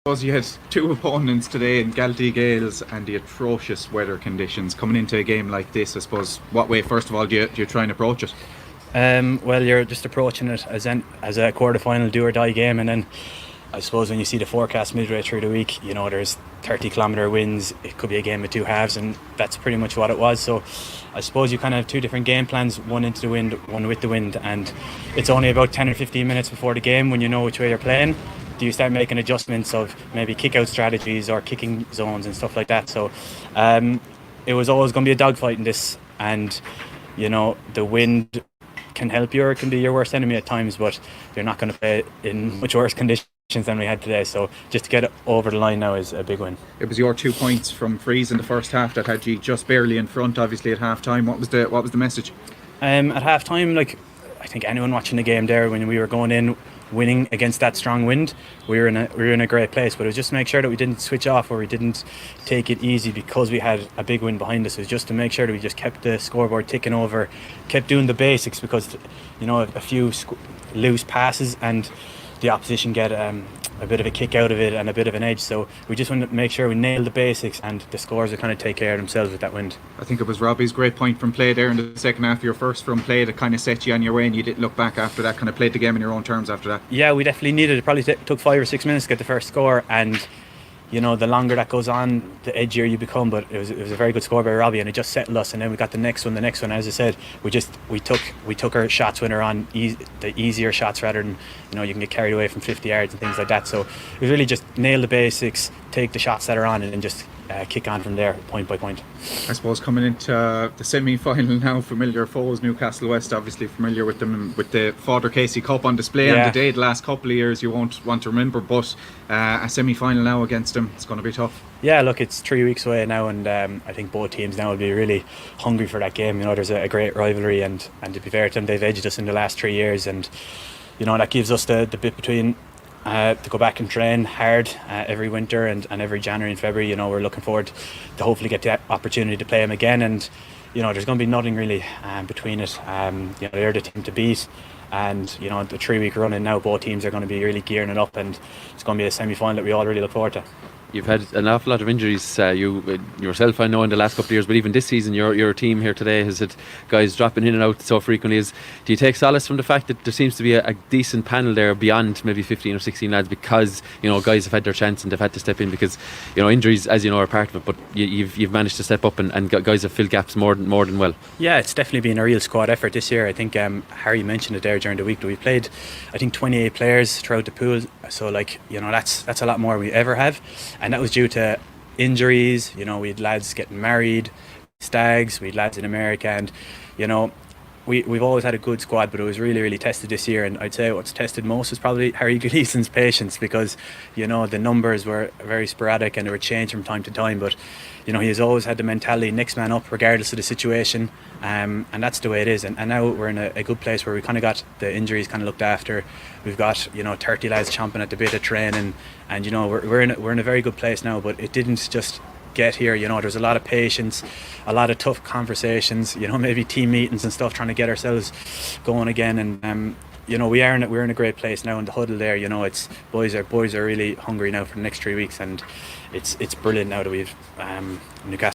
Suppose you had two opponents today in Galtee Gales and the atrocious weather conditions coming into a game like this. I suppose, what way, first of all, do you try and approach it? Well, you're just approaching it as a quarter-final do-or-die game, and then I suppose when you see the forecast midway through the week, there's 30-kilometre winds. It could be a game of two halves, and that's pretty much what it was. So I suppose you kind of have two different game plans, one into the wind, one with the wind, and it's only about 10 or 15 minutes before the game when you know which way you're playing. Do you start making adjustments of maybe kick-out strategies or kicking zones and stuff like that? So it was always going to be a dogfight in this, and the wind can help you or it can be your worst enemy at times, but you're not going to play in much worse conditions than we had today. So just to get it over the line now is a big win. It was your 2 points from freeze in the first half that had you just barely in front, obviously, at half time. What was the message? At half time, I think anyone watching the game there, when we were going in winning against that strong wind, we were in a great place, but it was just to make sure that we didn't switch off or we didn't take it easy because we had a big wind behind us. It was just to make sure that we just kept the scoreboard ticking over, kept doing the basics, because a few loose passes and the opposition get a bit of a kick out of it and a bit of an edge. So we just wanted to make sure we nailed the basics, and the scores would kind of take care of themselves with that wind. I think it was Robbie's great point from play there in the second half, your first from play, that kind of set you on your way, and you didn't look back after that, kind of played the game in your own terms after that. Yeah, we definitely needed it. Probably took 5 or 6 minutes to get the first score, and the longer that goes on, the edgier you become. But it was a very good score by Robbie, and it just settled us. And then we got the next one. As I said, we took our shots when they're on the easier shots, rather than you can get carried away from 50 yards and things like that. So it was really just nail the basics, take the shots that are on, and then just kick on from there, point by point. I suppose coming into the semi-final now, familiar foes, Newcastle West, obviously familiar with them, with the Father Casey Cup on display on the day. The last couple of years you won't want to remember, but a semi-final now against them, it's going to be tough. Yeah, look, it's 3 weeks away now, and I think both teams now will be really hungry for that game. There's a great rivalry, and to be fair to them, they've edged us in the last 3 years, and that gives us the bit between to go back and train hard every winter and every January and February. We're looking forward to hopefully get the opportunity to play them again, and there's going to be nothing really between it. They're the team to beat, and the 3 week run, and now both teams are going to be really gearing it up, and it's going to be a semi-final that we all really look forward to. You've had an awful lot of injuries, you yourself, I know, in the last couple of years, but even this season your team here today has had guys dropping in and out so frequently. Do you take solace from the fact that there seems to be a decent panel there beyond maybe 15 or 16 lads, because guys have had their chance and they've had to step in, because injuries, as are part of it, but you've managed to step up and guys have filled gaps more than well? Yeah, it's definitely been a real squad effort this year. I think Harry mentioned it there during the week that we played, I think, 28 players throughout the pool, so that's a lot more we ever have. And that was due to injuries. We had lads getting married, stags, we had lads in America, and we've always had a good squad, but it was really, really tested this year. And I'd say what's tested most was probably Harry Gleeson's patience, because the numbers were very sporadic and they would change from time to time, but he has always had the mentality, next man up regardless of the situation, and that's the way it is. And now we're in a good place where we kind of got the injuries kind of looked after. We've got 30 lads chomping at the bit of training, and we're in a very good place now. But it didn't just get here. There's a lot of patience, a lot of tough conversations, maybe team meetings and stuff, trying to get ourselves going again. And we're in a great place now in the huddle there. It's boys are really hungry now for the next 3 weeks, and it's brilliant now that we've Newcastle